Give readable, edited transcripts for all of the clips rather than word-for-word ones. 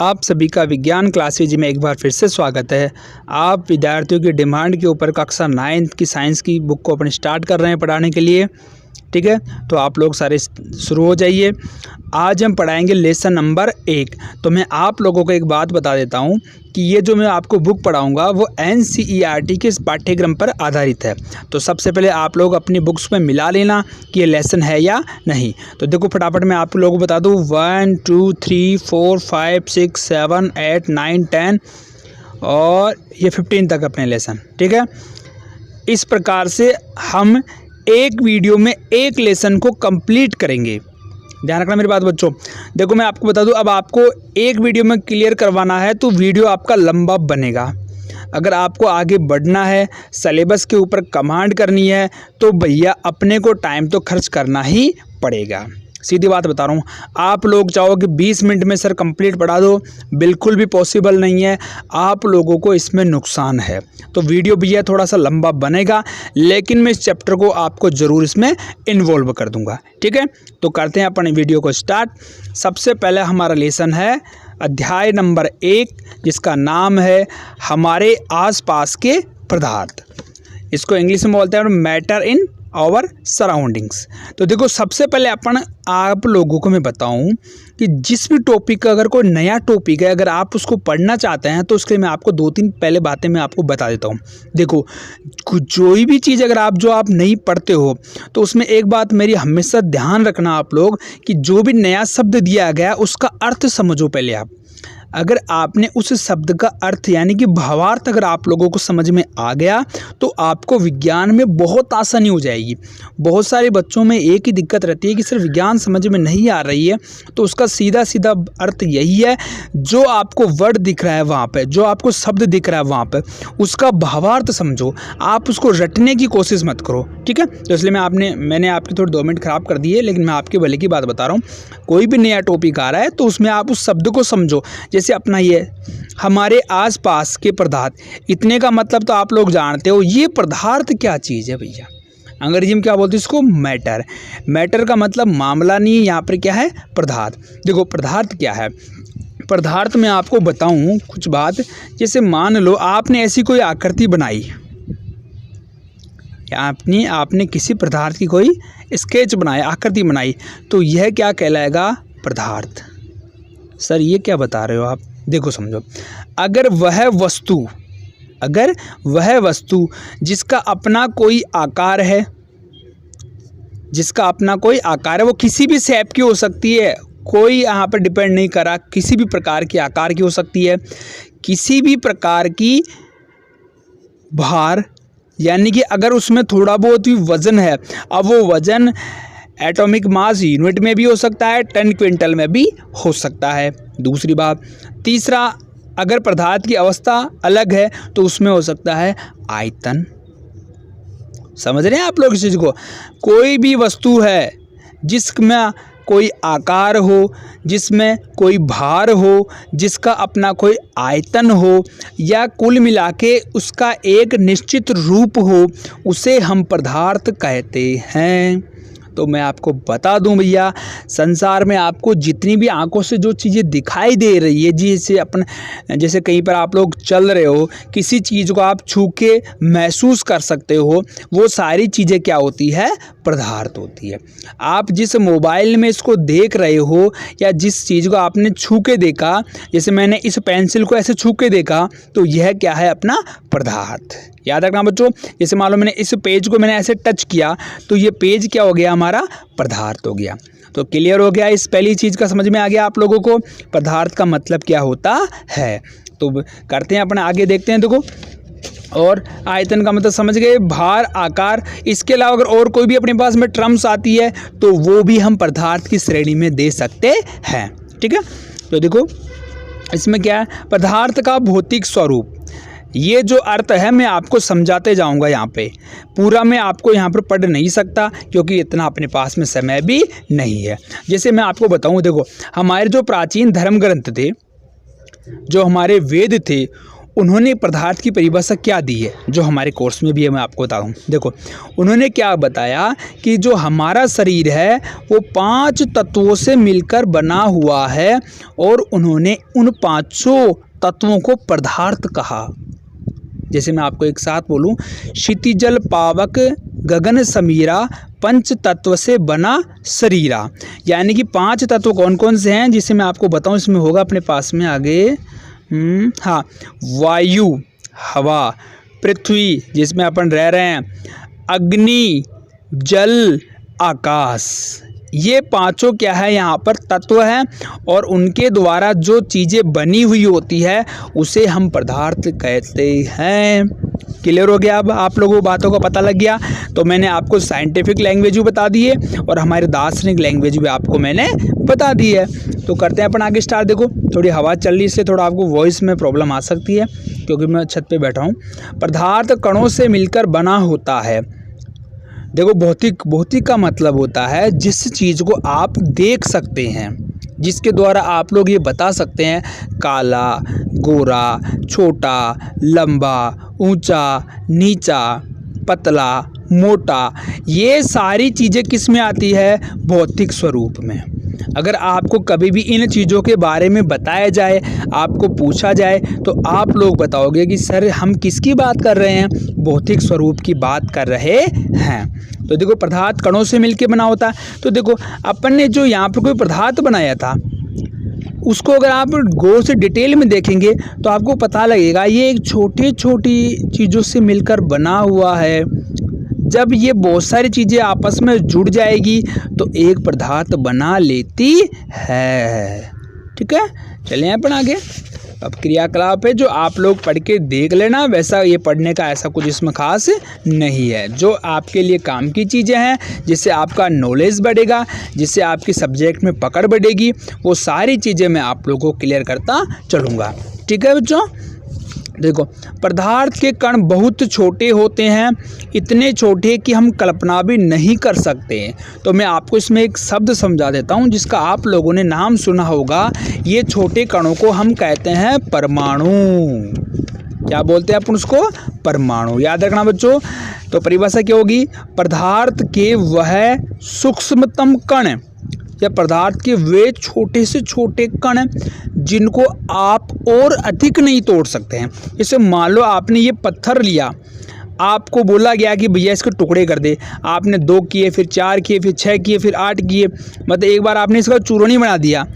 आप सभी का विज्ञान क्लासेज में एक बार फिर से स्वागत है। आप विद्यार्थियों की डिमांड के ऊपर कक्षा 9th की साइंस की बुक को अपन स्टार्ट कर रहे हैं पढ़ाने के लिए। ठीक है, तो आप लोग सारे शुरू हो जाइए। आज हम पढ़ाएंगे लेसन नंबर 1। तो मैं आप लोगों को एक बात बता देता हूं कि ये जो मैं आपको बुक पढ़ाऊंगा वो NCERT के पाठ्यक्रम पर आधारित है। तो सबसे पहले आप लोग अपनी बुक्स में मिला लेना कि ये लेसन है या नहीं। तो देखो फटाफट मैं आप लोगों को बता दूं 1 2 3 4 5 6 7 8 9 10 और ये 15 तक अपने लेसन। ठीक है, इस प्रकार से हम एक वीडियो में एक लेसन को कंप्लीट करेंगे। ध्यान रखना मेरी बात बच्चों। देखो मैं आपको बता दूं, अब आपको एक वीडियो में क्लियर करवाना है तो वीडियो आपका लंबा बनेगा। अगर आपको आगे बढ़ना है, सिलेबस के ऊपर कमांड करनी है, तो भैया अपने को टाइम तो खर्च करना ही पड़ेगा। सीधी बात बता रहा हूँ। आप लोग चाहो कि 20 मिनट में सर कंप्लीट पढ़ा दो, बिल्कुल भी पॉसिबल नहीं है। आप लोगों को इसमें नुकसान है। तो वीडियो भैया थोड़ा सा लंबा बनेगा, लेकिन मैं इस चैप्टर को आपको ज़रूर इसमें इन्वॉल्व कर दूंगा। ठीक है, तो करते हैं अपने वीडियो को स्टार्ट। सबसे पहले हमारा लेसन है अध्याय नंबर 1, जिसका नाम है हमारे आसपास के पदार्थ। इसको इंग्लिश में बोलते हैं मैटर इन आवर सराउंडिंग्स। तो देखो सबसे पहले आप लोगों को मैं बताऊं कि जिस भी टॉपिक का अगर कोई नया टॉपिक है, अगर आप उसको पढ़ना चाहते हैं तो उसके लिए मैं आपको 2-3 पहले बातें मैं आपको बता देता हूं। देखो कोई भी चीज़ अगर आप नहीं पढ़ते हो तो उसमें एक बात मेरी हमेशा ध्यान रखना आप लोग कि जो भी नया शब्द दिया गया उसका अर्थ समझो पहले आप। अगर आपने उस शब्द का अर्थ यानी कि भावार्थ अगर आप लोगों को समझ में आ गया तो आपको विज्ञान में बहुत आसानी हो जाएगी। बहुत सारे बच्चों में एक ही दिक्कत रहती है कि सिर्फ विज्ञान समझ में नहीं आ रही है, तो उसका सीधा सीधा अर्थ यही है, जो आपको वर्ड दिख रहा है वहाँ पे, जो आपको शब्द दिख रहा है वहाँ पे, उसका भावार्थ समझो। आप उसको रटने की कोशिश मत करो। ठीक है, तो इसलिए मैंने आपकी थोड़ी 2 मिनट ख़राब कर दी है, लेकिन मैं आपके भले की बात बता रहा हूँ। कोई भी नया टॉपिक आ रहा है तो उसमें आप उस शब्द को समझो। जैसे अपना ये हमारे आसपास के पदार्थ, इतने का मतलब तो आप लोग जानते हो। ये पदार्थ क्या चीज़ है भैया? अंग्रेजी में क्या बोलते हैं इसको? मैटर। मैटर का मतलब मामला नहीं है, यहाँ पर क्या है? पदार्थ। देखो पदार्थ क्या है? पदार्थ में आपको बताऊं कुछ बात। जैसे मान लो आपने ऐसी कोई आकृति बनाई, आपने किसी पदार्थ की कोई स्केच बनाया, आकृति बनाई, तो यह क्या कहलाएगा? पदार्थ। सर ये क्या बता रहे हो आप? देखो समझो, अगर वह वस्तु जिसका अपना कोई आकार है, वो किसी भी शेप की हो सकती है, कोई यहाँ पर डिपेंड नहीं करा, किसी भी प्रकार की आकार की हो सकती है, किसी भी प्रकार की भार, यानी कि अगर उसमें थोड़ा बहुत भी वजन है, अब वो वजन एटॉमिक मास यूनिट में भी हो सकता है, 10 क्विंटल में भी हो सकता है। दूसरी बात। तीसरा, अगर पदार्थ की अवस्था अलग है तो उसमें हो सकता है आयतन। समझ रहे हैं आप लोग इस चीज़ को? कोई भी वस्तु है जिसमें कोई आकार हो, जिसमें कोई भार हो, जिसका अपना कोई आयतन हो, या कुल मिला के उसका एक निश्चित रूप हो, उसे हम पदार्थ कहते हैं। तो मैं आपको बता दूं भैया, संसार में आपको जितनी भी आंखों से जो चीज़ें दिखाई दे रही है, जैसे कहीं पर आप लोग चल रहे हो, किसी चीज़ को आप छू के महसूस कर सकते हो, वो सारी चीज़ें क्या होती है? पदार्थ होती है। आप जिस मोबाइल में इसको देख रहे हो या जिस चीज़ को आपने छू के देखा, जैसे मैंने इस पेंसिल को ऐसे छू के देखा, तो यह क्या है? अपना पदार्थ। याद रखना बच्चों। जैसे मान लो मैंने इस पेज को मैंने ऐसे टच किया, तो ये पेज क्या हो गया? हमारा पदार्थ हो गया। तो क्लियर हो गया? इस पहली चीज़ का समझ में आ गया आप लोगों को पदार्थ का मतलब क्या होता है। तो करते हैं अपने आगे, देखते हैं। देखो, और आयतन का मतलब समझ गए, भार, आकार। इसके अलावा अगर और कोई भी अपने पास में टर्म्स आती है तो वो भी हम पदार्थ की श्रेणी में दे सकते हैं। ठीक है, तो देखो इसमें क्या है? पदार्थ का भौतिक स्वरूप। ये जो अर्थ है मैं आपको समझाते जाऊंगा। यहाँ पे पूरा मैं आपको यहाँ पर पढ़ नहीं सकता क्योंकि इतना अपने पास में समय भी नहीं है। जैसे मैं आपको बताऊं, देखो हमारे जो प्राचीन धर्म ग्रंथ थे, जो हमारे वेद थे, उन्होंने पदार्थ की परिभाषा क्या दी है, जो हमारे कोर्स में भी है, मैं आपको बताऊँ। देखो उन्होंने क्या बताया कि जो हमारा शरीर है वो 5 तत्वों से मिलकर बना हुआ है और उन्होंने उन 5 तत्वों को पदार्थ कहा। जैसे मैं आपको एक साथ बोलूं, क्षितिजल पावक गगन समीरा पंच तत्व से बना शरीरा। यानी कि 5 तत्व कौन कौन से हैं, जिसे मैं आपको बताऊं, इसमें होगा अपने पास में आगे हाँ, वायु हवा, पृथ्वी जिसमें अपन रह रहे हैं, अग्नि, जल, आकाश, ये 5 क्या है यहाँ पर तत्व हैं और उनके द्वारा जो चीज़ें बनी हुई होती है उसे हम पदार्थ कहते हैं। क्लियर हो गया? अब आप लोगों को बातों का पता लग गया। तो मैंने आपको साइंटिफिक लैंग्वेज भी बता दी है और हमारे दार्शनिक लैंग्वेज भी आपको मैंने बता दी है। तो करते हैं अपन आगे स्टार्ट। देखो थोड़ी हवा चल रही, इसलिए थोड़ा आपको वॉइस में प्रॉब्लम आ सकती है क्योंकि मैं छत पे बैठा हूँ। पदार्थ कणों से मिलकर बना होता है। देखो भौतिक का मतलब होता है जिस चीज़ को आप देख सकते हैं, जिसके द्वारा आप लोग ये बता सकते हैं काला, गोरा, छोटा, लंबा, ऊंचा, नीचा, पतला, मोटा, ये सारी चीज़ें किस में आती है? भौतिक स्वरूप में। अगर आपको कभी भी इन चीज़ों के बारे में बताया जाए, आपको पूछा जाए, तो आप लोग बताओगे कि सर हम किसकी बात कर रहे हैं? भौतिक स्वरूप की बात कर रहे हैं। तो देखो पदार्थ कणों से मिलकर बना होता है। तो देखो अपन ने जो यहाँ पर कोई पदार्थ बनाया था, उसको अगर आप गौर से डिटेल में देखेंगे तो आपको पता लगेगा ये एक छोटी छोटी चीज़ों से मिलकर बना हुआ है। जब ये बहुत सारी चीज़ें आपस में जुड़ जाएगी तो एक पदार्थ बना लेती है। ठीक है, चलिए अपन आगे। अब क्रियाकलाप है जो आप लोग पढ़ के देख लेना, वैसा ये पढ़ने का ऐसा कुछ इसमें खास नहीं है। जो आपके लिए काम की चीज़ें हैं, जिससे आपका नॉलेज बढ़ेगा, जिससे आपकी सब्जेक्ट में पकड़ बढ़ेगी, वो सारी चीज़ें मैं आप लोगों को क्लियर करता चलूँगा। ठीक है बच्चों, देखो पदार्थ के कण बहुत छोटे होते हैं, इतने छोटे कि हम कल्पना भी नहीं कर सकते। तो मैं आपको इसमें एक शब्द समझा देता हूँ जिसका आप लोगों ने नाम सुना होगा। ये छोटे कणों को हम कहते हैं परमाणु। क्या बोलते हैं अपन उसको? परमाणु। याद रखना बच्चों। तो परिभाषा क्या होगी? पदार्थ के वह सूक्ष्मतम कण या पदार्थ के वे छोटे से छोटे कण जिनको आप और अधिक नहीं तोड़ सकते हैं। जैसे मान लो आपने ये पत्थर लिया, आपको बोला गया कि भैया इसके टुकड़े कर दे, आपने 2 किए, फिर 4 किए, फिर 6 किए, फिर 8 किए, मतलब एक बार आपने इसका चूरन ही बना दिया।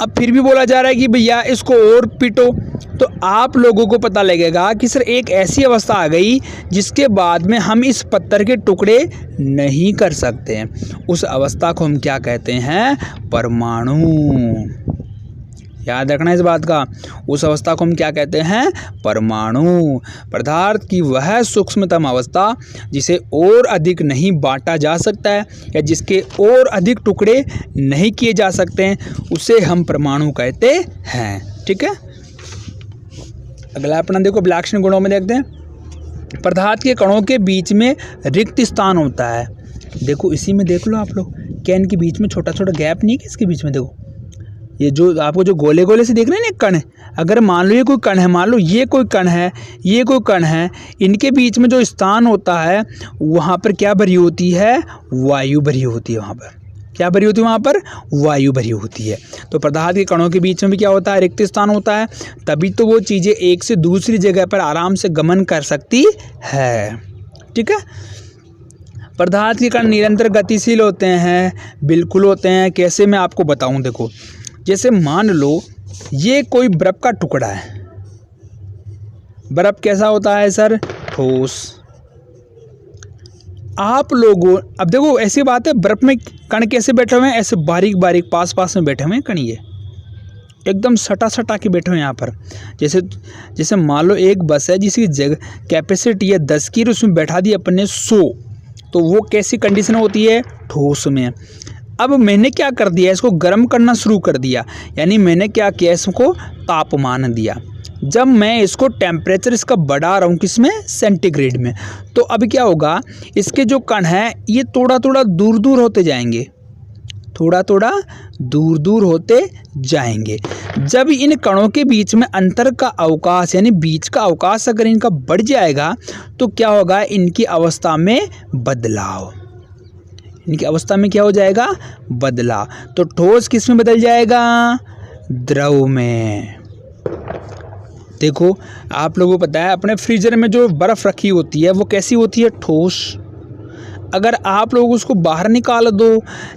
अब फिर भी बोला जा रहा है कि भैया इसको और पीटो, तो आप लोगों को पता लगेगा कि सर एक ऐसी अवस्था आ गई जिसके बाद में हम इस पत्थर के टुकड़े नहीं कर सकते हैं। उस अवस्था को हम क्या कहते हैं? परमाणु। याद रखना इस बात का। उस अवस्था को हम क्या कहते हैं? परमाणु। पदार्थ की वह सूक्ष्मतम अवस्था जिसे और अधिक नहीं बांटा जा सकता है या जिसके और अधिक टुकड़े नहीं किए जा सकते हैं, उसे हम परमाणु कहते हैं। ठीक है, अगला अपना देखो विलक्षण गुणों में देखते हैं। पदार्थ के कणों के बीच में रिक्त स्थान होता है। देखो इसी में देख लो आप लोग, क्या इनके बीच में छोटा छोटा गैप नहीं है? इसके बीच में देखो, ये जो आपको जो गोले गोले से देख रहे हैं ना कण, अगर मान लो ये कोई कण है, मान लो ये कोई कण है, ये कोई कण है, इनके बीच में जो स्थान होता है वहाँ पर क्या भरी होती है? वायु भरी होती है। वहाँ पर क्या भरी होती है? वहाँ पर वायु भरी होती है। तो पदार्थ के कणों के बीच में भी क्या होता है? रिक्त स्थान होता है, तभी तो वो चीज़ें एक से दूसरी जगह पर आराम से गमन कर सकती है। ठीक है, पदार्थ के कण निरंतर गतिशील होते हैं। बिल्कुल होते हैं। कैसे, मैं आपको बताऊं। देखो जैसे मान लो ये कोई बर्फ का टुकड़ा है। बर्फ कैसा होता है सर? ठोस। आप लोगों, अब देखो ऐसी बात है, बर्फ में कण कैसे बैठे हुए हैं? ऐसे बारीक बारीक पास पास में बैठे हुए हैं कण, ये एकदम सटा सटा के बैठे हुए हैं यहाँ पर। जैसे मान लो एक बस है जिसकी जगह कैपेसिटी है 10 की, उसमें बैठा दी अपन ने 100, तो वो कैसी कंडीशन होती है? ठोस में। अब मैंने क्या कर दिया? इसको गर्म करना शुरू कर दिया, यानी मैंने क्या किया? इसको तापमान दिया। जब मैं इसको टेम्परेचर इसका बढ़ा रहा हूँ, किसमें? सेंटीग्रेड में, तो अब क्या होगा? इसके जो कण हैं ये थोड़ा थोड़ा दूर दूर होते जाएंगे। थोड़ा थोड़ा दूर दूर होते जाएंगे। जब इन कणों के बीच में अंतर का अवकाश यानी बीच का अवकाश अगर इनका बढ़ जाएगा तो क्या होगा, इनकी अवस्था में बदलाव। इनकी अवस्था में क्या हो जाएगा, बदलाव। तो ठोस किस में बदल जाएगा, द्रव में। देखो आप लोगों को पता है अपने फ्रीजर में जो बर्फ़ रखी होती है वो कैसी होती है, ठोस। अगर आप लोग उसको बाहर निकाल दो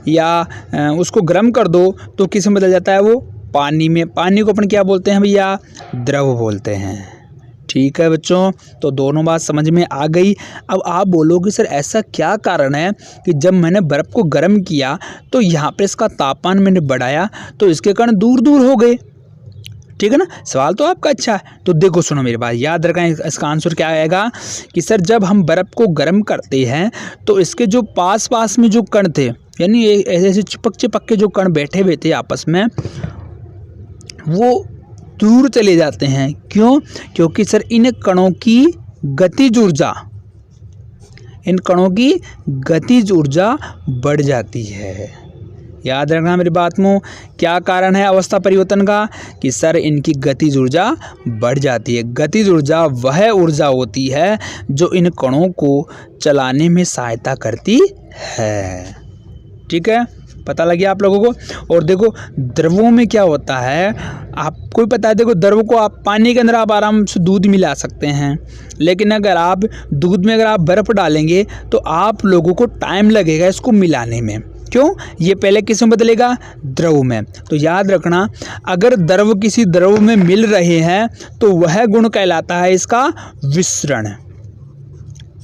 या उसको गर्म कर दो तो किस में बदल जाता है, वो पानी में। पानी को अपन क्या बोलते हैं भैया, द्रव बोलते हैं। ठीक है बच्चों, तो दोनों बात समझ में आ गई। अब आप बोलोगे सर ऐसा क्या कारण है कि जब मैंने बर्फ़ को गर्म किया तो यहाँ पे इसका तापमान मैंने बढ़ाया तो इसके कण दूर दूर हो गए। ठीक है ना, सवाल तो आपका अच्छा है। तो देखो सुनो मेरी बात, याद रखें इसका आंसर क्या आएगा कि सर जब हम बर्फ़ को गर्म करते हैं तो इसके जो पास पास में जो कण थे, यानी ऐसे ऐसे चिपक के जो कण बैठे हुए थे आपस में, वो दूर चले जाते हैं। क्यों, क्योंकि सर इन कणों की गतिज ऊर्जा, इन कणों की गतिज ऊर्जा बढ़ जाती है। याद रखना मेरी बात में, क्या कारण है अवस्था परिवर्तन का, कि सर इनकी गतिज ऊर्जा बढ़ जाती है। गतिज ऊर्जा वह ऊर्जा होती है जो इन कणों को चलाने में सहायता करती है। ठीक है, पता लग गया आप लोगों को। और देखो द्रवों में क्या होता है आपको ही पता है। देखो द्रव को आप पानी के अंदर आप आराम से दूध मिला सकते हैं, लेकिन अगर आप दूध में अगर आप बर्फ़ डालेंगे तो आप लोगों को टाइम लगेगा इसको मिलाने में। क्यों, ये पहले किस में बदलेगा, द्रव में। तो याद रखना अगर द्रव किसी द्रव में मिल रहे हैं तो वह गुण कहलाता है इसका विसरण।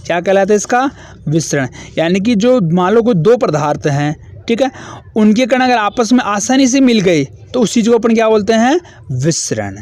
क्या कहलाता है इसका, विसरण। यानी कि जो मान लो कोई दो पदार्थ हैं, ठीक है, उनके कण अगर आपस में आसानी से मिल गए तो उस चीज़ को अपन क्या बोलते हैं, विसरण।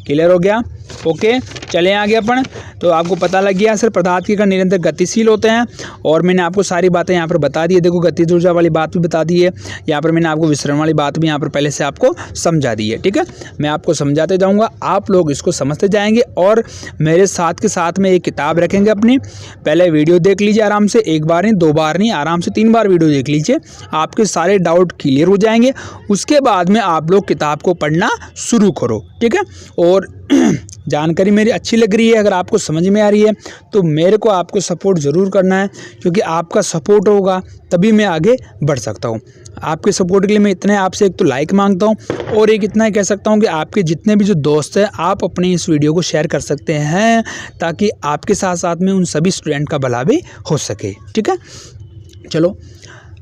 क्लियर हो गया, ओके। चले आगे अपन। तो आपको पता लग गया सर पदार्थ के कण निरंतर गतिशील होते हैं, और मैंने आपको सारी बातें यहाँ पर बता दी है। देखो गतिज ऊर्जा वाली बात भी बता दी है, यहाँ पर मैंने आपको विसरण वाली बात भी यहाँ पर पहले से आपको समझा दी है। ठीक है, मैं आपको समझाते जाऊँगा, आप लोग इसको समझते जाएंगे और मेरे साथ के साथ में एक किताब रखेंगे अपनी। पहले वीडियो देख लीजिए आराम से, एक बार नहीं, दो बार नहीं, आराम से 3 बार वीडियो देख लीजिए, आपके सारे डाउट क्लियर हो जाएंगे। उसके बाद में आप लोग किताब को पढ़ना शुरू करो। ठीक है, और जानकारी मेरी अच्छी लग रही है, अगर आपको समझ में आ रही है तो मेरे को आपको सपोर्ट ज़रूर करना है, क्योंकि आपका सपोर्ट होगा तभी मैं आगे बढ़ सकता हूँ। आपके सपोर्ट के लिए मैं इतना आपसे एक तो लाइक मांगता हूँ, और एक इतना ही कह सकता हूँ कि आपके जितने भी जो दोस्त हैं आप अपने इस वीडियो को शेयर कर सकते हैं, ताकि आपके साथ साथ में उन सभी स्टूडेंट का भला भी हो सके। ठीक है, चलो।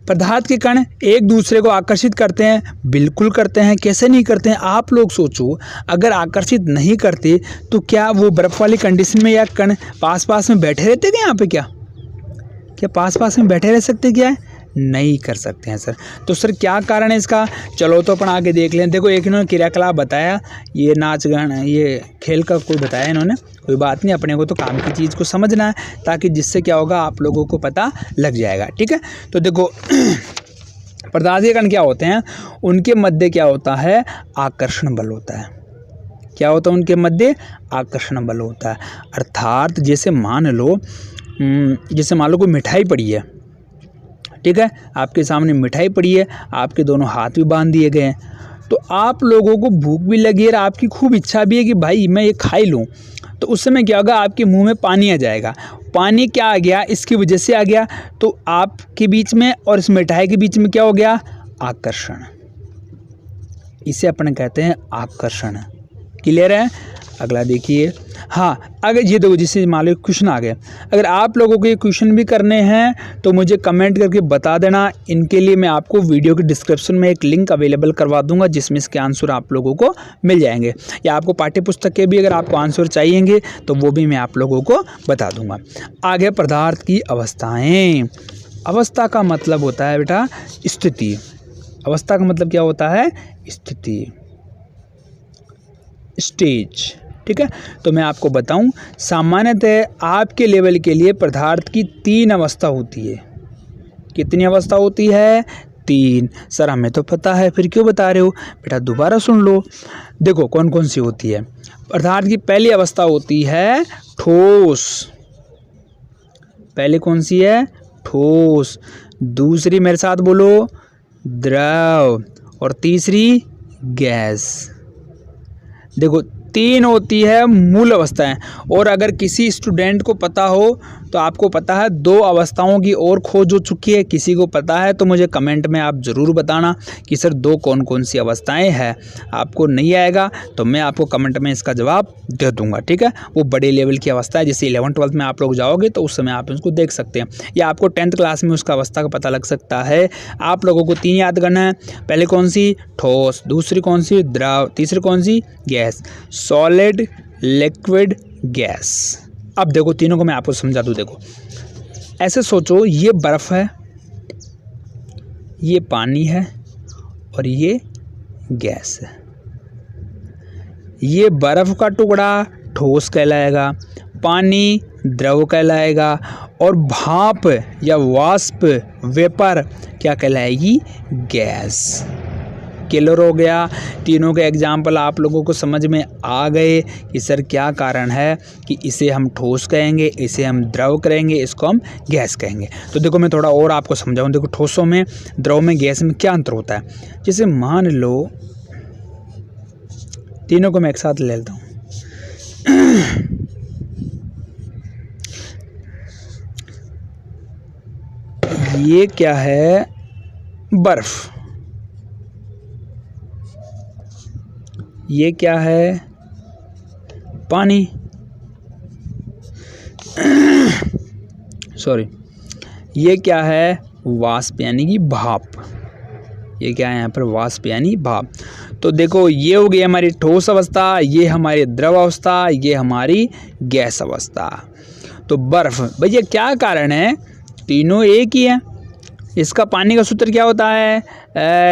पदार्थ के कण एक दूसरे को आकर्षित करते हैं, बिल्कुल करते हैं। कैसे नहीं करते हैं, आप लोग सोचो, अगर आकर्षित नहीं करते तो क्या वो बर्फ़ वाली कंडीशन में या कण पास पास में बैठे रहते क्या, यहाँ पे क्या पास पास में बैठे रह सकते, क्या है, नहीं कर सकते हैं सर। तो सर क्या कारण है इसका, चलो तो अपन आगे देख लें। देखो एक इन्होंने क्रियाकलाप बताया, ये नाच गान, ये खेल का कोई बताया इन्होंने, कोई बात नहीं, अपने को तो काम की चीज़ को समझना है, ताकि जिससे क्या होगा आप लोगों को पता लग जाएगा। ठीक है, तो देखो पदार्थ के कण क्या होते हैं, उनके मध्य क्या होता है, आकर्षण बल होता है। क्या होता है उनके मध्य, आकर्षण बल होता है। अर्थात जैसे मान लो कोई मिठाई पड़ी है, ठीक है, आपके सामने मिठाई पड़ी है, आपके दोनों हाथ भी बांध दिए गए हैं, तो आप लोगों को भूख भी लगी है और आपकी खूब इच्छा भी है कि भाई मैं ये खा ही लूँ। तो उस समय क्या होगा, आपके मुंह में पानी आ जाएगा। पानी क्या आ गया, इसकी वजह से आ गया, तो आपके बीच में और इस मिठाई के बीच में क्या हो गया, आकर्षण। इसे अपन कहते हैं आकर्षण। क्लियर है, अगला देखिए। हाँ, अगर ये देखो जिससे मान लो क्वेश्चन आ गए, अगर आप लोगों को ये क्वेश्चन भी करने हैं तो मुझे कमेंट करके बता देना। इनके लिए मैं आपको वीडियो के डिस्क्रिप्शन में एक लिंक अवेलेबल करवा दूंगा, जिसमें इसके आंसर आप लोगों को मिल जाएंगे, या आपको पाठ्य पुस्तक के भी अगर आपको आंसर चाहिएंगे तो वो भी मैं आप लोगों को बता दूंगा। आगे पदार्थ की अवस्थाएँ। अवस्था का मतलब होता है बेटा स्थिति। अवस्था का मतलब क्या होता है, स्थिति, स्टेज। ठीक है, तो मैं आपको बताऊं, सामान्यतः आपके लेवल के लिए पदार्थ की 3 अवस्था होती है। कितनी अवस्था होती है, 3। सर हमें तो पता है, फिर क्यों बता रहे हो बेटा, दोबारा सुन लो। देखो कौन कौन सी होती है। पदार्थ की पहली अवस्था होती है ठोस। पहले कौन सी है, ठोस। दूसरी मेरे साथ बोलो, द्रव और तीसरी गैस। देखो 3 होती है मूल अवस्थाएं, और अगर किसी स्टूडेंट को पता हो तो आपको पता है 2 अवस्थाओं की और खोज हो चुकी है। किसी को पता है तो मुझे कमेंट में आप ज़रूर बताना कि सर 2 कौन कौन सी अवस्थाएं हैं। आपको नहीं आएगा तो मैं आपको कमेंट में इसका जवाब दे दूंगा, ठीक है। वो बड़े लेवल की अवस्था है, जैसे 11th-12th में आप लोग जाओगे तो उस समय आप उसको देख सकते हैं, या आपको 10th क्लास में उसका अवस्था का पता लग सकता है। आप लोगों को 3 याद करना है। पहले कौन सी? ठोस। दूसरी कौन सी? द्रव। तीसरी कौन सी? गैस। Solid, liquid, gas. अब देखो तीनों को मैं आपको समझा दूं। देखो ऐसे सोचो, ये बर्फ है, ये पानी है और ये गैस है। ये बर्फ का टुकड़ा ठोस कहलाएगा, पानी द्रव कहलाएगा, और भाप या वाष्प वेपर क्या कहलाएगी? गैस। क्लियर हो गया? तीनों के एग्जाम्पल आप लोगों को समझ में आ गए कि सर क्या कारण है कि इसे हम ठोस कहेंगे, इसे हम द्रव करेंगे, इसको हम गैस कहेंगे। तो देखो मैं थोड़ा और आपको समझाऊं। देखो ठोसों में, द्रव में, गैस में क्या अंतर होता है। जैसे मान लो, तीनों को मैं एक साथ ले लेता हूँ। ये क्या है? बर्फ। ये क्या है? पानी। सॉरी, ये क्या है? वाष्प यानी कि भाप। ये क्या है यहाँ पर? वाष्प यानी भाप। तो देखो ये हो गई हमारी ठोस अवस्था, ये हमारी द्रव अवस्था, ये हमारी गैस अवस्था। तो बर्फ, भैया क्या कारण है? तीनों एक ही है। इसका पानी का सूत्र क्या होता है?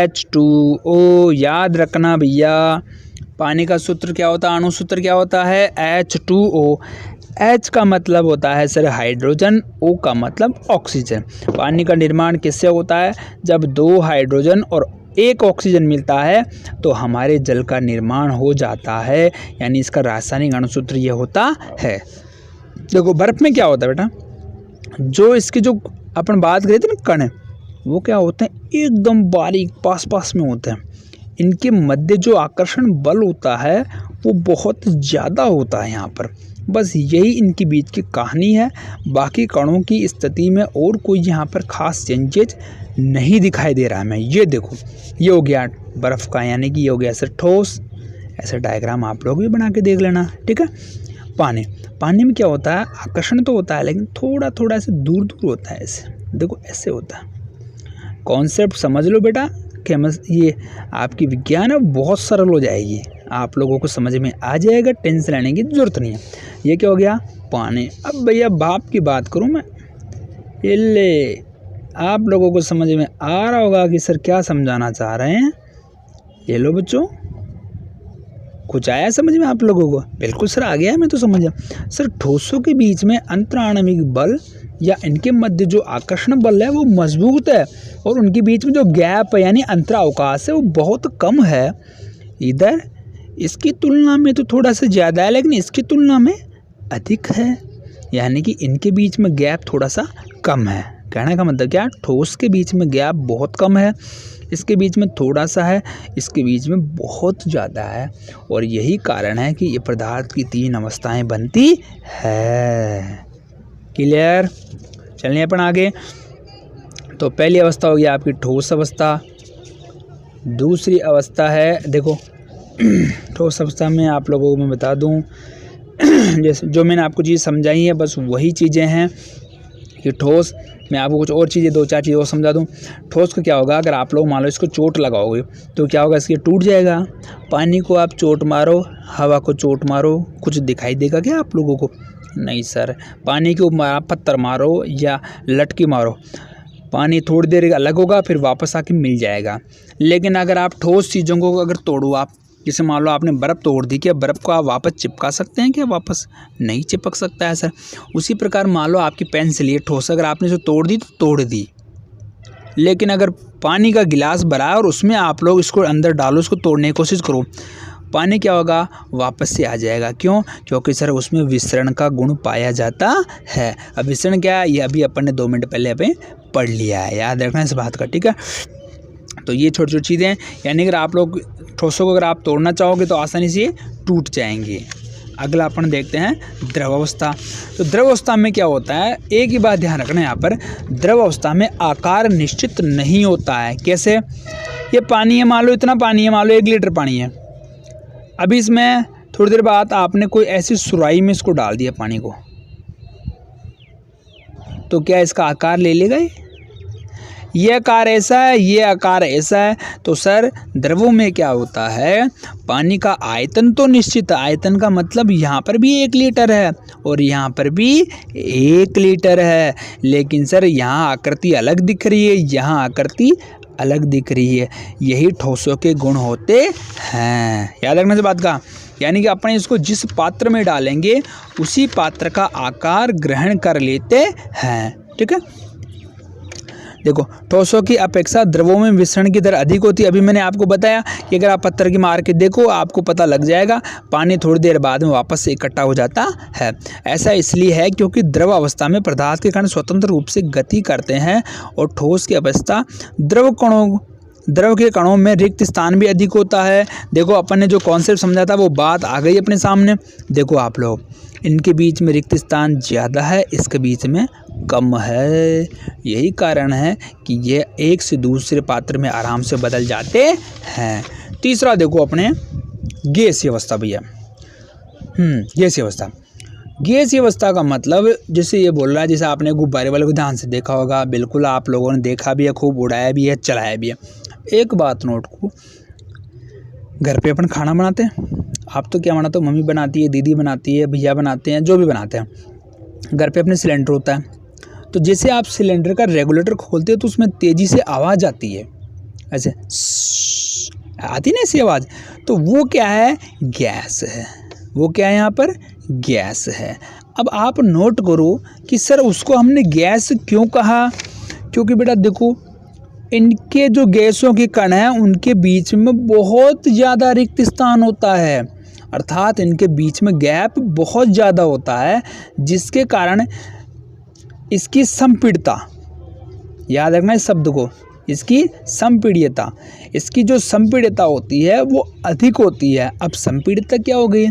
H2O। याद रखना भैया, पानी का सूत्र क्या होता है? अणु सूत्र क्या होता है? H2O। H का मतलब होता है सर हाइड्रोजन, O का मतलब ऑक्सीजन। पानी का निर्माण किससे होता है? जब 2 हाइड्रोजन और 1 ऑक्सीजन मिलता है तो हमारे जल का निर्माण हो जाता है, यानी इसका रासायनिक अणुसूत्र ये होता है। देखो बर्फ में क्या होता है बेटा? जो इसकी जो अपन बात करें थे ना कण, वो क्या होते हैं? एकदम बारीक पास में होते हैं। इनके मध्य जो आकर्षण बल होता है वो बहुत ज़्यादा होता है यहाँ पर। बस यही इनके बीच की कहानी है। बाकी कणों की स्थिति में और कोई यहाँ पर खास चेंजेज नहीं दिखाई दे रहा है। मैं ये देखो, ये हो गया बर्फ़ का, यानी कि ये हो गया सर ठोस। ऐसा डायग्राम आप लोग भी बना के देख लेना, ठीक है। पानी में क्या होता है? आकर्षण तो होता है लेकिन थोड़ा ऐसे दूर होता है। ऐसे देखो, ऐसे होता है। कॉन्सेप्ट समझ लो बेटा, ये आपकी विज्ञान है बहुत सरल हो जाएगी, आप लोगों को समझ में आ जाएगा, टेंशन लेने की जरूरत नहीं है। ये क्या हो गया? पानी। अब भैया भाप की बात करूं मैं, ये ले, आप लोगों को समझ में आ रहा होगा कि सर क्या समझाना चाह रहे हैं। ये लो बच्चों, कुछ आया समझ में आप लोगों को? बिल्कुल सर आ गया है, मैं तो समझ गया। सर ठोसों के बीच में अंतराणविक बल या इनके मध्य जो आकर्षण बल है वो मजबूत है, और उनके बीच में जो गैप है यानी अंतरावकाश है वो बहुत कम है। इधर इसकी तुलना में तो थोड़ा सा ज़्यादा है लेकिन इसकी तुलना में अधिक है, यानी कि इनके बीच में गैप थोड़ा सा कम है। कहने का मतलब क्या? ठोस के बीच में गैप बहुत कम है, इसके बीच में थोड़ा सा है, इसके बीच में बहुत ज़्यादा है। और यही कारण है कि ये पदार्थ की 3 अवस्थाएं बनती है। क्लियर? चलिए अपन आगे। तो पहली अवस्था हो गई आपकी ठोस अवस्था। दूसरी अवस्था है, देखो ठोस अवस्था में आप लोगों को मैं बता दूं, जैसे जो मैंने आपको चीज़ समझाई है बस वही चीज़ें हैं कि ठोस। मैं आपको कुछ और चीज़ें 2-4 चीज़ें और समझा दूं। ठोस को क्या होगा? अगर आप लोग मान लो इसको चोट लगाओगे तो क्या होगा? इसके टूट जाएगा। पानी को आप चोट मारो, हवा को चोट मारो, कुछ दिखाई देगा क्या आप लोगों को? नहीं सर। पानी के ऊपर आप पत्थर मारो या लटकी मारो, पानी थोड़ी देर अलग होगा फिर वापस आके मिल जाएगा। लेकिन अगर आप ठोस चीज़ों को अगर तोड़ो, आप जैसे मान लो आपने बर्फ़ तोड़ दी, क्या बर्फ़ को आप वापस चिपका सकते हैं क्या? वापस नहीं चिपक सकता है सर। उसी प्रकार मान लो आपकी पेंसिल ये ठोस, अगर आपने इसे तोड़ दी तो तोड़ दी, लेकिन अगर पानी का गिलास भरा है और उसमें आप लोग इसको अंदर डालो, इसको तोड़ने की कोशिश करो, पानी क्या होगा? वापस से आ जाएगा। क्यों? क्योंकि सर उसमें विसरण का गुण पाया जाता है। अब विसरण क्या है ये अभी अपन ने 2 मिनट पहले पढ़ लिया है, याद रखना इस बात का, ठीक है। तो ये छोटी छोटी चीज़ें हैं, यानी अगर आप लोग ठोसों को अगर आप तोड़ना चाहोगे तो आसानी से टूट जाएंगे। अगला अपन देखते हैं द्रव अवस्था। तो द्रव अवस्था में क्या होता है, एक ही बात ध्यान रखना, यहाँ पर द्रव अवस्था में आकार निश्चित नहीं होता है। कैसे, ये पानी है, मान लो इतना पानी है, मान लो 1 लीटर पानी है। अभी इसमें थोड़ी देर बाद आपने कोई ऐसी सुराही में इसको डाल दिया पानी को, तो क्या इसका आकार ले लेगा? ये आकार ऐसा है, ये आकार ऐसा है। तो सर द्रवों में क्या होता है, पानी का आयतन तो निश्चित है, आयतन का मतलब यहाँ पर भी 1 लीटर है और यहाँ पर भी 1 लीटर है, लेकिन सर यहाँ आकृति अलग दिख रही है, यहाँ आकृति अलग दिख रही है। यही ठोसों के गुण होते हैं, याद रखने से बात का। यानी कि अपन इसको जिस पात्र में डालेंगे उसी पात्र का आकार ग्रहण कर लेते हैं। ठीक है, देखो ठोसों की अपेक्षा द्रवों में विसरण की दर अधिक होती है। अभी मैंने आपको बताया कि अगर आप पत्थर की मार के देखो आपको पता लग जाएगा, पानी थोड़ी देर बाद में वापस से इकट्ठा हो जाता है। ऐसा इसलिए है क्योंकि द्रव अवस्था में पदार्थ के कण स्वतंत्र रूप से गति करते हैं और ठोस की अवस्था द्रव के कणों में रिक्त स्थान भी अधिक होता है। देखो अपन ने जो कॉन्सेप्ट समझा था वो बात आ गई अपने सामने। देखो आप लोग, इनके बीच में रिक्त स्थान ज़्यादा है, इसके बीच में कम है। यही कारण है कि ये एक से दूसरे पात्र में आराम से बदल जाते हैं। तीसरा देखो अपने गैसीय अवस्था भैया। गैसीय अवस्था, गैसीय अवस्था का मतलब जैसे ये बोल रहा है, जैसे आपने गुब्बारे वाले को ध्यान से देखा होगा, बिल्कुल आप लोगों ने देखा भी है, खूब उड़ाया भी है, चलाया भी है। एक बात नोट को, घर पे अपन खाना बनाते हैं, आप तो क्या बनाते हो, मम्मी बनाती है, दीदी बनाती है, भैया बनाते हैं, जो भी बनाते हैं। घर पे अपने सिलेंडर होता है, तो जैसे आप सिलेंडर का रेगुलेटर खोलते हो तो उसमें तेज़ी से आवाज़ आती है, ऐसे आती ना ऐसी आवाज़, तो वो क्या है, गैस है। वो क्या है, यहाँ पर गैस है। अब आप नोट करो कि सर उसको हमने गैस क्यों कहा, क्योंकि बेटा देखो इनके जो गैसों के कण हैं उनके बीच में बहुत ज़्यादा रिक्त स्थान होता है, अर्थात इनके बीच में गैप बहुत ज़्यादा होता है, जिसके कारण इसकी संपीड़ितता, याद रखना इस शब्द को, इसकी संपीड़ितता, इसकी जो संपीड़ितता होती है वो अधिक होती है। अब संपीड़ितता क्या हो गई,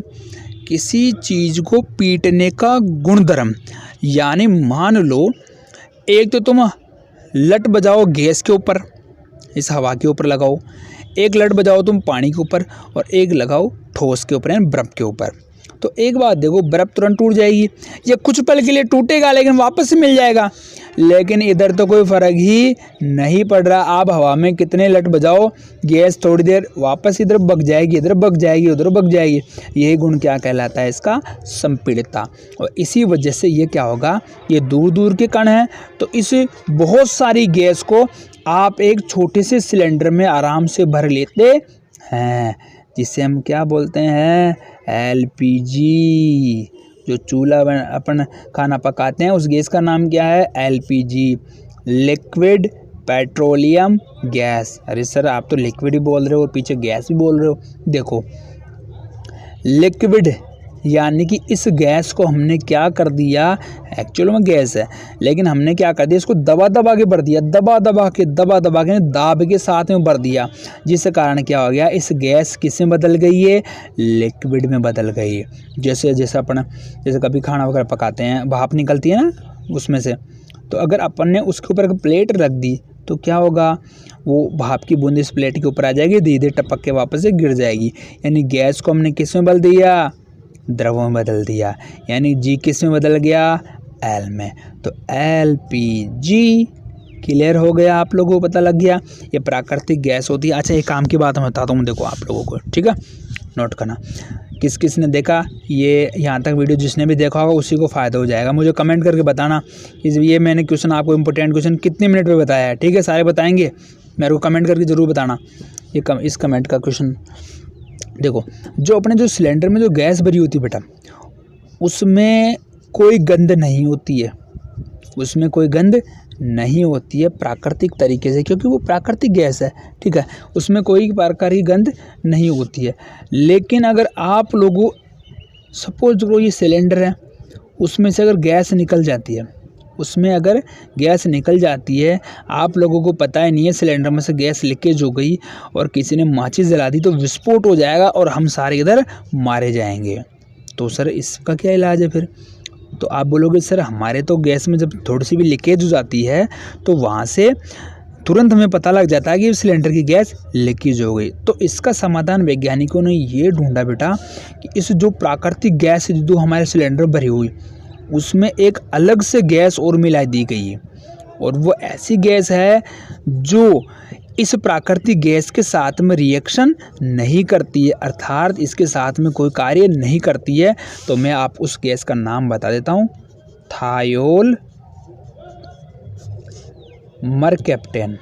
किसी चीज़ को पीटने का गुणधर्म। यानी मान लो एक तो तुम लट बजाओ गैस के ऊपर, इस हवा के ऊपर लगाओ, एक लट बजाओ तुम पानी के ऊपर और एक लगाओ ठोस के ऊपर यानी बर्फ़ के ऊपर, तो एक बात देखो, बर्फ़ तुरंत टूट जाएगी, ये कुछ पल के लिए टूटेगा लेकिन वापस से मिल जाएगा। लेकिन इधर तो कोई फ़र्क ही नहीं पड़ रहा, आप हवा में कितने लट बजाओ, गैस थोड़ी देर वापस इधर बग जाएगी, इधर बग जाएगी, उधर बग जाएगी। यही गुण क्या कहलाता है, इसका संपीड़ितता। और इसी वजह से ये क्या होगा, ये दूर दूर के कण हैं, तो इस बहुत सारी गैस को आप एक छोटे से सिलेंडर में आराम से भर लेते हैं, जिसे हम क्या बोलते हैं, LPG। जो चूल्हा अपन खाना पकाते हैं उस गैस का नाम क्या है, LPG, लिक्विड पेट्रोलियम गैस। अरे सर आप तो लिक्विड ही बोल रहे हो और पीछे गैस भी बोल रहे हो। देखो लिक्विड यानी कि इस गैस को हमने क्या कर दिया, एक्चुअल में गैस है लेकिन हमने क्या कर दिया, इसको दबा दबा के भर दिया, दबा दबा के दाब के साथ में भर दिया, जिस कारण क्या हो गया, इस गैस किस में बदल गई है, लिक्विड में बदल गई है। जैसे जैसे कभी खाना वगैरह पकाते हैं, भाप निकलती है ना उसमें से, तो अगर अपन ने उसके ऊपर प्लेट रख दी तो क्या होगा, वो भाप की बूंद इस प्लेट के ऊपर आ जाएगी, धीरे धीरे टपक के वापस से गिर जाएगी। यानी गैस को हमने किस में बदल दिया, द्रव में बदल दिया। यानी G किस में बदल गया, L में। तो LPG क्लियर हो गया, आप लोगों को पता लग गया, ये प्राकृतिक गैस होती है। अच्छा एक काम की बात मैं बताता हूँ, देखो आप लोगों को, ठीक है, नोट करना। किस किस ने देखा, ये यहाँ तक वीडियो जिसने भी देखा होगा उसी को फ़ायदा हो जाएगा। मुझे कमेंट करके बताना ये मैंने क्वेश्चन आपको इम्पोर्टेंट क्वेश्चन कितने मिनट में बताया है, ठीक है, सारे बताएंगे, मेरे को कमेंट करके ज़रूर बताना इस कमेंट का क्वेश्चन। देखो जो अपने जो सिलेंडर में जो गैस भरी होती है बेटा, उसमें कोई गंध नहीं होती है, उसमें कोई गंध नहीं होती है प्राकृतिक तरीके से, क्योंकि वो प्राकृतिक गैस है, ठीक है, उसमें कोई प्रकार की गंध नहीं होती है। लेकिन अगर आप लोगों सपोज करो ये सिलेंडर है, उसमें से अगर गैस निकल जाती है उसमें अगर गैस निकल जाती है, आप लोगों को पता ही नहीं है, सिलेंडर में से गैस लीकेज हो गई और किसी ने माचिस जला दी तो विस्फोट हो जाएगा और हम सारे इधर मारे जाएंगे। तो सर इसका क्या इलाज है फिर? तो आप बोलोगे सर हमारे तो गैस में जब थोड़ी सी भी लीकेज हो जाती है तो वहाँ से तुरंत हमें पता लग जाता है कि सिलेंडर की गैस लीकेज हो गई। तो इसका समाधान वैज्ञानिकों ने ये ढूंढा बेटा कि इस जो प्राकृतिक गैस जो हमारे सिलेंडर भरी हुई उसमें एक अलग से गैस और मिला दी गई है, और वो ऐसी गैस है जो इस प्राकृतिक गैस के साथ में रिएक्शन नहीं करती है, अर्थात इसके साथ में कोई कार्य नहीं करती है। तो मैं आप उस गैस का नाम बता देता हूँ, थायोल मरकैप्टेन।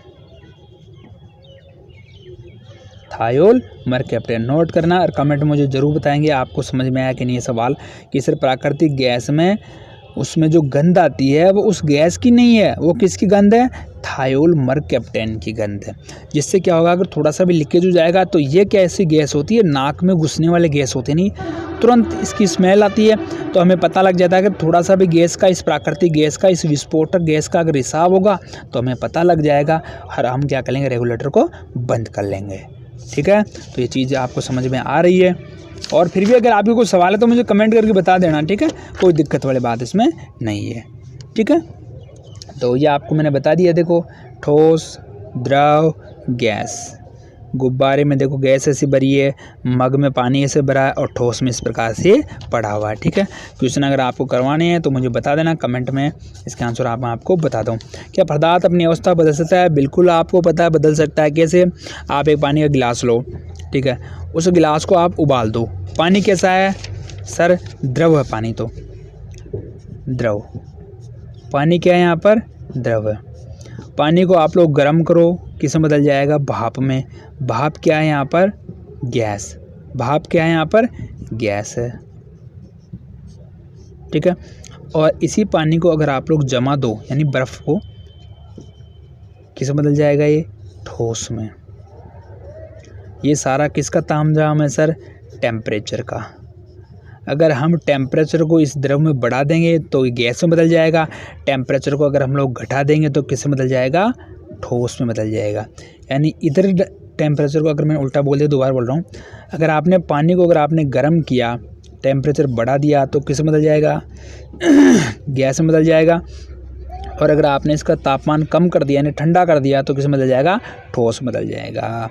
थायोल मरकैप्टेन नोट करना और कमेंट में मुझे ज़रूर बताएंगे आपको समझ में आया कि नहीं ये सवाल, कि सिर्फ प्राकृतिक गैस में उसमें जो गंध आती है वो उस गैस की नहीं है, वो किसकी गंध है? थायोल मरकैप्टेन की गंध है। जिससे क्या होगा, अगर थोड़ा सा भी लीकेज हो जाएगा तो ये कैसी गैस होती है, नाक में घुसने वाली गैस होती नहीं, तुरंत इसकी स्मेल आती है। तो हमें पता लग जाता है कि थोड़ा सा भी गैस का, इस प्राकृतिक गैस का, इस विस्फोटक गैस का अगर रिसाव होगा तो हमें पता लग जाएगा और हम क्या करेंगे, रेगुलेटर को बंद कर लेंगे। ठीक है, तो ये चीज़ आपको समझ में आ रही है। और फिर भी अगर आपको कोई सवाल है तो मुझे कमेंट करके बता देना। ठीक है, कोई दिक्कत वाली बात इसमें नहीं है। ठीक है, तो ये आपको मैंने बता दिया। देखो, ठोस, द्रव, गैस। गुब्बारे में देखो गैस ऐसी भरी है, मग में पानी ऐसे भरा है और ठोस में इस प्रकार से पड़ा हुआ है। ठीक है, क्वेश्चन अगर आपको करवाने हैं तो मुझे बता देना कमेंट में, इसका आंसर मैं आपको बता दूं। क्या पदार्थ अपनी अवस्था बदल सकता है? बिल्कुल आपको पता है बदल सकता है। कैसे? आप एक पानी का गिलास लो, ठीक है, उस गिलास को आप उबाल दो। पानी कैसा है सर? द्रव है पानी, तो द्रव पानी क्या है यहाँ पर? द्रव है। पानी को आप लोग गर्म करो, किस में बदल जाएगा? भाप में। भाप क्या है यहाँ पर? गैस। भाप क्या है यहाँ पर? गैस है। ठीक है, और इसी पानी को अगर आप लोग जमा दो, यानी बर्फ को, किस में बदल जाएगा? ये ठोस में। ये सारा किसका तामझाम है सर? टेम्परेचर का। अगर हम टेम्परेचर को इस द्रव में बढ़ा देंगे तो गैस में बदल जाएगा, टेम्परेचर को अगर हम लोग घटा देंगे तो किस में बदल जाएगा? ठोस में बदल जाएगा। यानी इधर टेम्परेचर को अगर मैं उल्टा बोल दिया, दोबारा बोल रहा हूँ, अगर आपने पानी को अगर आपने गर्म किया, टेम्परेचर बढ़ा दिया तो किस में बदल जाएगा? गैस में बदल जाएगा। और अगर आपने इसका तापमान कम कर दिया, यानी ठंडा कर दिया, तो किस में बदल जाएगा? ठोस में बदल जाएगा।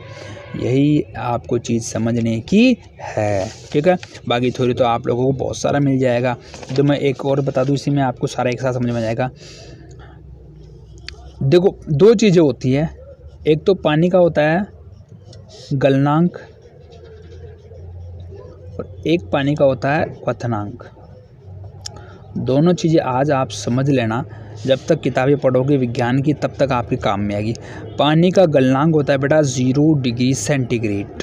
यही आपको चीज़ समझने की है। ठीक है, बाकी थ्योरी तो आप लोगों को बहुत सारा मिल जाएगा। तो मैं एक और बता दूं, इसी में आपको सारा एक साथ समझ में आ जाएगा। देखो, दो चीज़ें होती है, एक तो पानी का होता है गलनांक और एक पानी का होता है क्वथनांक। दोनों चीज़ें आज आप समझ लेना, जब तक किताबें पढ़ोगे विज्ञान की तब तक आपके काम में आएगी। पानी का गलनांक होता है बेटा 0 डिग्री सेंटीग्रेड,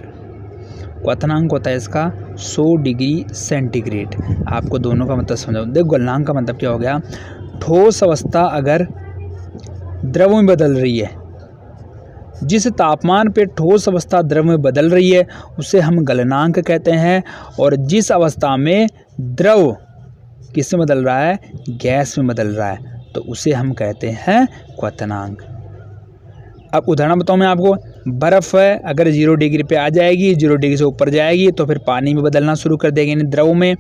क्वथनांक होता है इसका 100 डिग्री सेंटीग्रेड। आपको दोनों का मतलब समझाओ। देखो, गलनांक का मतलब क्या हो गया? ठोस अवस्था अगर द्रव में बदल रही है, जिस तापमान पे ठोस अवस्था द्रव में बदल रही है उसे हम गलनांक कहते हैं, और जिस अवस्था में द्रव किस में बदल रहा है? गैस में बदल रहा है, तो उसे हम कहते हैं क्वथनांक। अब उदाहरण बताऊं मैं आपको। बर्फ़ है, अगर 0 डिग्री पे आ जाएगी, 0 डिग्री से ऊपर जाएगी तो फिर पानी में बदलना शुरू कर देगी, यानी द्रव में।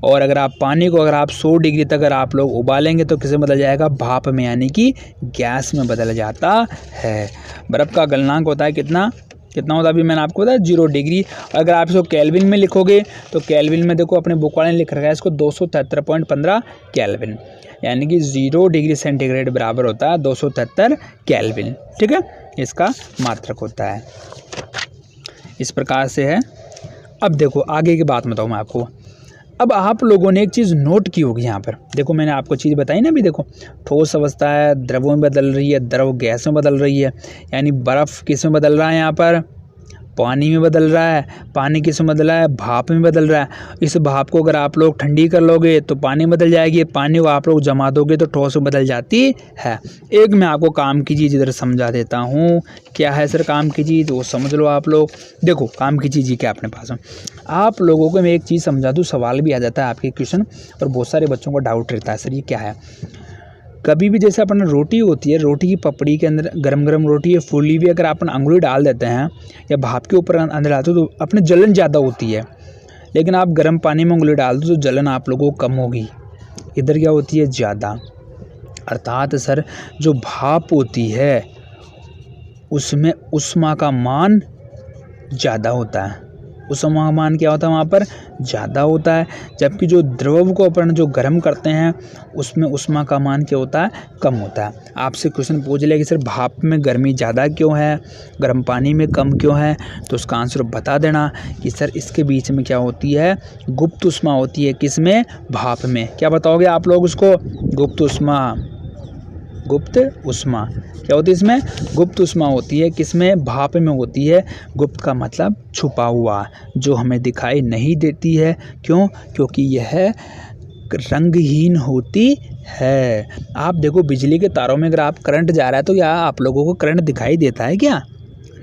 और अगर आप पानी को अगर आप 100 डिग्री तक अगर आप लोग उबालेंगे तो किसे बदल जाएगा? भाप में, यानी कि गैस में बदल जाता है। बर्फ़ का गलनांक होता है कितना होता है? अभी मैंने आपको बताया 0 डिग्री। अगर आप इसको केल्विन में लिखोगे तो केल्विन में देखो अपने बुक वाले ने लिख रखा है इसको 273.15 केल्विन, यानी कि 0 डिग्री सेंटीग्रेड बराबर होता है 273 केल्विन। ठीक है, इसका मात्रक होता है। इस प्रकार से है। अब देखो आगे की बात बताऊँ मैं आपको। अब आप लोगों ने एक चीज़ नोट की होगी यहाँ पर। देखो, मैंने आपको चीज़ बताई ना अभी। देखो, ठोस अवस्था है, द्रव में बदल रही है, द्रव गैस में बदल रही है, यानी बर्फ़ किस में बदल रहा है? यहाँ पर पानी में बदल रहा है। पानी किस में बदल रहा है? भाप में बदल रहा है। इस भाप को अगर आप लोग ठंडी कर लोगे तो पानी बदल जाएगी, पानी को आप लोग जमा दोगे तो ठोस में बदल जाती है। एक मैं आपको काम की चीज़ इधर समझा देता हूँ। क्या है सर काम की चीज़? वो समझ लो आप लोग। देखो, काम की चीज़ क्या अपने पास है। आप लोगों को मैं एक चीज़ समझा दूँ, सवाल भी आ जाता है आपके क्वेश्चन, और बहुत सारे बच्चों को डाउट रहता है सर ये क्या है। कभी भी जैसे अपन रोटी होती है, रोटी की पपड़ी के अंदर गरम गरम रोटी है फूली हुई, अगर अपन अंगुली डाल देते हैं या भाप के ऊपर अंदर डालते हो तो अपने जलन ज़्यादा होती है। लेकिन आप गर्म पानी में उंगली डाल दो तो जलन आप लोगों को कम होगी, इधर क्या होती है ज़्यादा। अर्थात सर जो भाप होती है उसमें ऊष्मा का मान ज़्यादा होता है, ऊष्मा का मान क्या होता है वहाँ पर ज़्यादा होता है। जबकि जो द्रव को अपन जो गर्म करते हैं उसमें ऊष्मा का मान क्या होता है कम होता है। आपसे क्वेश्चन पूछ लिया कि सर भाप में गर्मी ज़्यादा क्यों है, गर्म पानी में कम क्यों है, तो उसका आंसर बता देना कि सर इसके बीच में क्या होती है गुप्त ऊष्मा होती है। किसमें? भाप में। क्या बताओगे आप लोग उसको? गुप्त ऊष्मा। गुप्त ऊष्मा क्या होती है इसमें? गुप्त ऊष्मा होती है। किसमें? भाप में होती है। गुप्त का मतलब छुपा हुआ, जो हमें दिखाई नहीं देती है। क्यों? क्योंकि यह रंगहीन होती है। आप देखो बिजली के तारों में अगर आप करंट जा रहा है तो क्या आप लोगों को करंट दिखाई देता है? क्या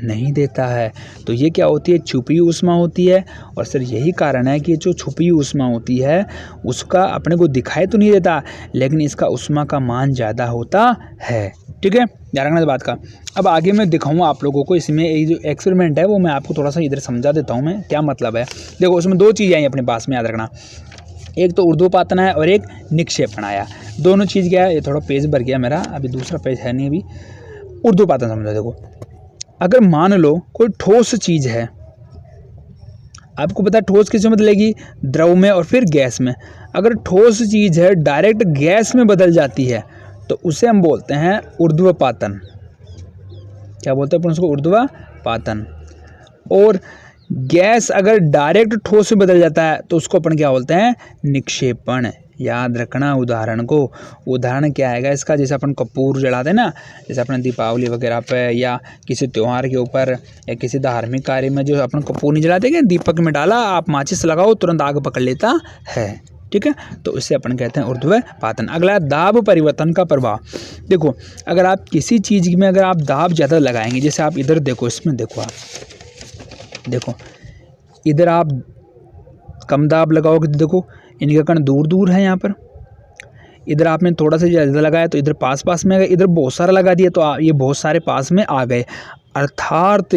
नहीं देता है। तो ये क्या होती है? छुपी ऊष्मा होती है। और सर यही कारण है कि जो छुपी ऊष्मा होती है उसका अपने को दिखाई तो नहीं देता, लेकिन इसका ऊष्मा का मान ज़्यादा होता है। ठीक है, ध्यान रखना इस बात का। अब आगे मैं दिखाऊंगा आप लोगों को, इसमें एक जो एक्सपेरिमेंट है वो मैं आपको थोड़ा सा इधर समझा देता हूँ मैं क्या मतलब है। देखो उसमें दो चीज़ें आई अपने पास में, याद रखना। एक तो ऊर्ध्वपातन है और एक निक्षेपण आया। दोनों चीज़ क्या है, ये थोड़ा पेज भर गया मेरा, अभी दूसरा पेज है नहीं। अभी ऊर्ध्वपातन समझो। देखो अगर मान लो कोई ठोस चीज़ है, आपको पता है ठोस किस में बदलेगी? द्रव में और फिर गैस में। अगर ठोस चीज़ है डायरेक्ट गैस में बदल जाती है तो उसे हम बोलते हैं ऊर्ध्वपातन। क्या बोलते हैं अपन उसको? ऊर्ध्वपातन। और गैस अगर डायरेक्ट ठोस में बदल जाता है तो उसको अपन क्या बोलते हैं? निक्षेपण। याद रखना उदाहरण को। उदाहरण क्या आएगा इसका? जैसे अपन कपूर जलाते हैं ना, जैसे अपन दीपावली वगैरह पे या किसी त्यौहार के ऊपर या किसी धार्मिक कार्य में जो अपन कपूर नहीं जलाते, क्या दीपक में डाला, आप माचिस लगाओ तुरंत आग पकड़ लेता है। ठीक है, तो इसे अपन कहते हैं ऊर्ध्वपातन। अगला दाब परिवर्तन का प्रभाव। देखो अगर आप किसी चीज़ में अगर आप दाब ज़्यादा लगाएंगे, जैसे आप इधर देखो, इसमें देखो, आप देखो इधर आप कम दाब लगाओगे तो देखो इनके कण दूर दूर है यहाँ पर। इधर आपने थोड़ा सा ज़्यादा लगाया तो इधर पास पास में आ गए, इधर बहुत सारा लगा दिया तो ये बहुत सारे पास में आ गए। अर्थात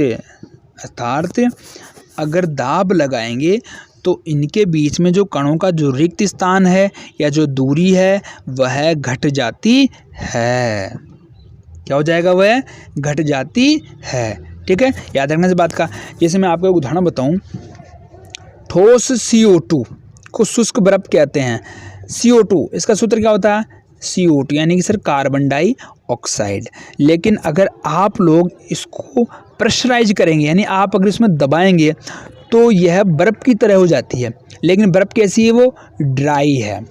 अगर दाब लगाएंगे तो इनके बीच में जो कणों का जो रिक्त स्थान है या जो दूरी है वह घट जाती है। क्या हो जाएगा? वह घट जाती है। ठीक है, याद रखना इस बात का। जैसे मैं आपको एक उदाहरण बताऊं, ठोस CO2 को शुष्क बर्फ कहते हैं। CO2 इसका सूत्र क्या होता है? CO2 यानी कि सर कार्बन डाइऑक्साइड। लेकिन अगर आप लोग इसको प्रेशराइज करेंगे, यानी आप अगर इसमें दबाएंगे तो यह बर्फ़ की तरह हो जाती है। लेकिन बर्फ़ कैसी है? वो ड्राई है।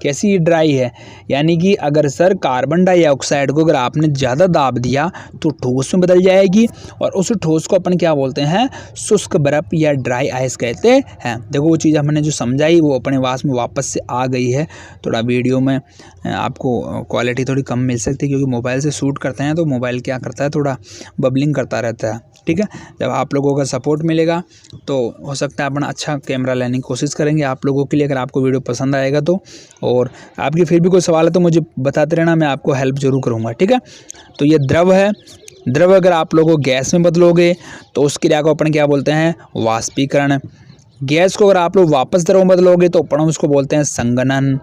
कैसी? ड्राई है। यानी कि अगर सर कार्बन डाइऑक्साइड को अगर आपने ज़्यादा दाब दिया तो ठोस में बदल जाएगी, और उस ठोस को अपन क्या बोलते हैं? शुष्क बर्फ़ या ड्राई आइस कहते हैं। देखो वो चीज़ हमने जो समझाई वो अपने पास में वापस से आ गई है। थोड़ा वीडियो में आपको क्वालिटी थोड़ी कम मिल सकती है क्योंकि मोबाइल से शूट करते हैं तो मोबाइल क्या करता है, थोड़ा बबलिंग करता रहता है। ठीक है, जब आप लोगों का सपोर्ट मिलेगा तो हो सकता है अपन अच्छा कैमरा लेने की कोशिश करेंगे आप लोगों के लिए, अगर आपको वीडियो पसंद आएगा तो। और आपकी फिर भी कोई सवाल है तो मुझे बताते रहना, मैं आपको हेल्प जरूर करूँगा। ठीक है, तो ये द्रव है। द्रव अगर आप लोगों गैस में बदलोगे तो उस क्रिया को अपन क्या बोलते हैं? वाष्पीकरण। गैस को अगर आप लोग वापस द्रव में बदलोगे तो अपन उसको बोलते हैं संघनन।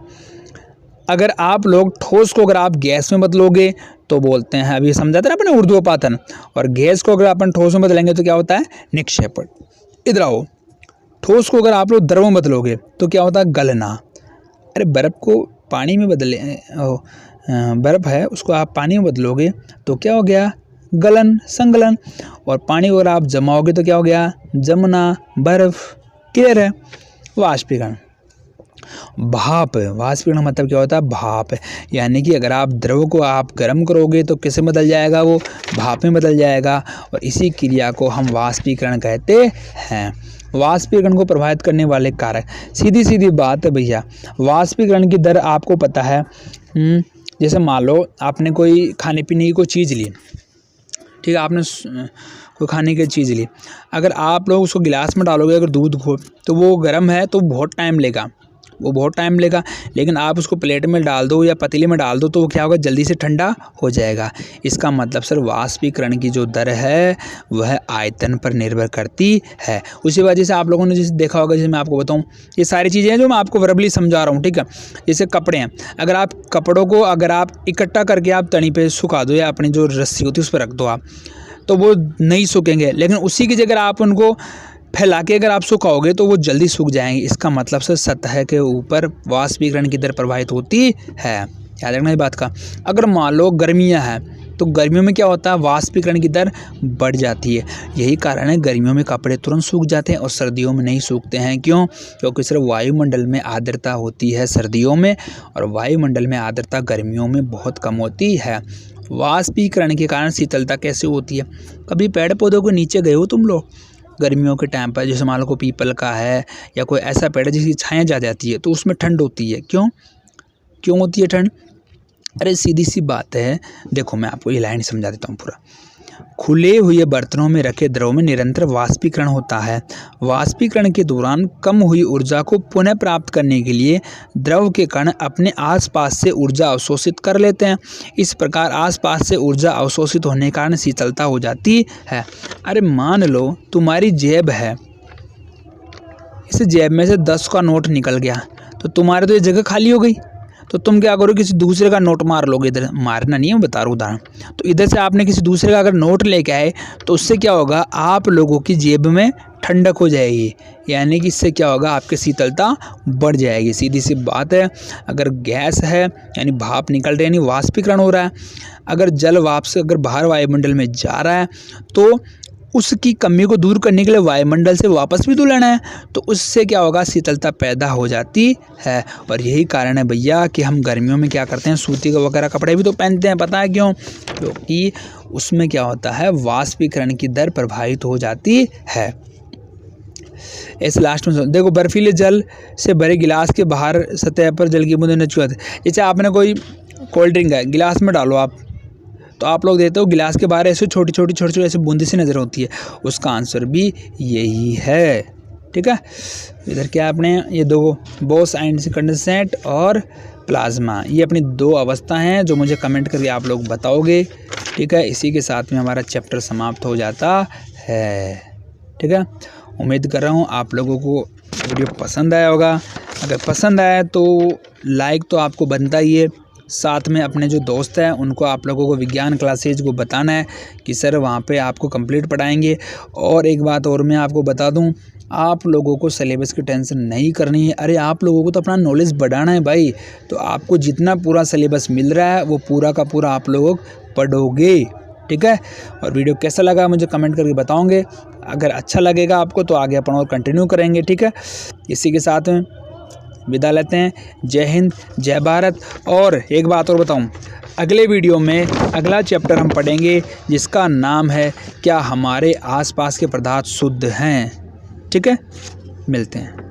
अगर आप लोग ठोस को अगर आप गैस में बदलोगे तो बोलते हैं, अभी समझा था ना अपने, ऊर्ध्वपातन। और गैस को अगर अपन ठोस में बदलेंगे तो क्या होता है? निक्षेपण। इधर आओ, ठोस को अगर आप लोग द्रव में बदलोगे तो क्या होता है? गलना। अरे बर्फ़ को पानी में बदले, बर्फ़ है उसको आप पानी में बदलोगे तो क्या हो गया? गलन, संगलन। और पानी को अगर आप जमाओगे तो क्या हो गया? जमना, बर्फ़। क्लियर है? वाष्पीकरण। भाप। वाष्पीकरण मतलब क्या होता है? भाप। यानी कि अगर आप द्रव को आप गर्म करोगे तो किसे बदल जाएगा? वो भाप में बदल जाएगा, और इसी क्रिया को हम वाष्पीकरण कहते हैं। वाष्पीकरण को प्रभावित करने वाले कारक, सीधी सीधी बात है भैया, वाष्पीकरण की दर आपको पता है। जैसे मान लो आपने कोई खाने पीने की कोई चीज़ ली, ठीक है, आपने कोई खाने की चीज़ ली, अगर आप लोग उसको गिलास में डालोगे, अगर दूध को, तो वो गर्म है तो बहुत टाइम लेगा। वो बहुत टाइम लेगा। लेकिन आप उसको प्लेट में डाल दो या पतीले में डाल दो तो वो क्या होगा, जल्दी से ठंडा हो जाएगा। इसका मतलब सर वाष्पीकरण की जो दर है वह आयतन पर निर्भर करती है। उसी वजह से आप लोगों ने जैसे देखा होगा, जैसे मैं आपको बताऊँ, ये सारी चीज़ें हैं जो मैं आपको वर्बली समझा रहा हूँ, ठीक है। जैसे कपड़े हैं, अगर आप कपड़ों को अगर आप इकट्ठा करके आप तनी पे सुखा दो या अपनी जो रस्सी होती है उस पर रख दो आप, तो वो नहीं सूखेंगे। लेकिन उसी की जगह आप उनको फैला के अगर आप सुखाओगे तो वो जल्दी सूख जाएंगे। इसका मतलब से सतह के ऊपर वाष्पीकरण की दर प्रभावित होती है। याद रखना इस बात का। अगर मान लो गर्मियाँ हैं तो गर्मियों में क्या होता है, वाष्पीकरण की दर बढ़ जाती है। यही कारण है गर्मियों में कपड़े तुरंत सूख जाते हैं और सर्दियों में नहीं सूखते हैं। क्यों? क्योंकि सिर्फ वायुमंडल में आर्द्रता होती है सर्दियों में और वायुमंडल में आर्द्रता गर्मियों में बहुत कम होती है। वाष्पीकरण के कारण शीतलता कैसे होती है? कभी पेड़ पौधों के नीचे गए हो तुम लोग गर्मियों के टाइम पर? जैसे मान लो कोई पीपल का है या कोई ऐसा पेड़ है जिसकी छाया जा जाती है तो उसमें ठंड होती है। क्यों होती है ठंड? अरे सीधी सी बात है, देखो मैं आपको ये लाइन समझा देता हूँ पूरा। खुले हुए बर्तनों में रखे द्रव में निरंतर वाष्पीकरण होता है। वाष्पीकरण के दौरान कम हुई ऊर्जा को पुनः प्राप्त करने के लिए द्रव के कण अपने आसपास से ऊर्जा अवशोषित कर लेते हैं। इस प्रकार आसपास से ऊर्जा अवशोषित होने के कारण शीतलता हो जाती है। अरे मान लो तुम्हारी जेब है, इस जेब में से 10 का नोट निकल गया तो तुम्हारे तो ये जगह खाली हो गई, तो तुम क्या करो, किसी दूसरे का नोट मार लोगे। इधर मारना नहीं है, मैं बता रहा हूँ उदाहरण। तो इधर से आपने किसी दूसरे का अगर नोट लेके आए तो उससे क्या होगा, आप लोगों की जेब में ठंडक हो जाएगी। यानी कि इससे क्या होगा, आपकी शीतलता बढ़ जाएगी। सीधी सी बात है। अगर गैस है यानी भाप निकल रही है, यानी वाष्पीकरण हो रहा है। अगर जल वाष्प से अगर बाहर वायुमंडल में जा रहा है तो उसकी कमी को दूर करने के लिए वायुमंडल से वापस भी तो लेना है, तो उससे क्या होगा, शीतलता पैदा हो जाती है। और यही कारण है भैया कि हम गर्मियों में क्या करते हैं, सूती वगैरह कपड़े भी तो पहनते हैं। पता है क्यों? क्योंकि उसमें क्या होता है, वाष्पीकरण की दर प्रभावित हो जाती है। इस लास्ट में देखो, बर्फीले जल से भरे गिलास के बाहर सतह पर जल की बूंदें नचुआते। जैसे आपने कोई कोल्ड ड्रिंक है, गिलास में डालो आप, तो आप लोग देते हो गिलास के बाहर ऐसे छोटी छोटी ऐसे बूंदी सी नज़र होती है। उसका आंसर भी यही है। ठीक है। इधर क्या आपने ये दो बोस इंकैंडेसेंट और प्लाज्मा, ये अपनी 2 अवस्था हैं जो मुझे कमेंट करके आप लोग बताओगे। ठीक है। इसी के साथ में हमारा चैप्टर समाप्त हो जाता है। ठीक है। उम्मीद कर रहा हूँ आप लोगों को वीडियो पसंद आया होगा। अगर पसंद आया तो लाइक तो आपको बनता ही है। साथ में अपने जो दोस्त हैं उनको आप लोगों को विज्ञान क्लासेज को बताना है कि सर वहाँ पे आपको कंप्लीट पढ़ाएंगे। और एक बात और मैं आपको बता दूँ, आप लोगों को सिलेबस की टेंशन नहीं करनी है। अरे आप लोगों को तो अपना नॉलेज बढ़ाना है भाई। तो आपको जितना पूरा सिलेबस मिल रहा है वो पूरा का पूरा आप लोग पढ़ोगे। ठीक है। और वीडियो कैसा लगा मुझे कमेंट करके बताओगे। अगर अच्छा लगेगा आपको तो आगे अपन और कंटिन्यू करेंगे। ठीक है। इसी के साथ में विदा लेते हैं। जय हिंद, जय भारत। और एक बात और बताऊं, अगले वीडियो में अगला चैप्टर हम पढ़ेंगे जिसका नाम है क्या हमारे आसपास के पदार्थ शुद्ध हैं। ठीक है। मिलते हैं।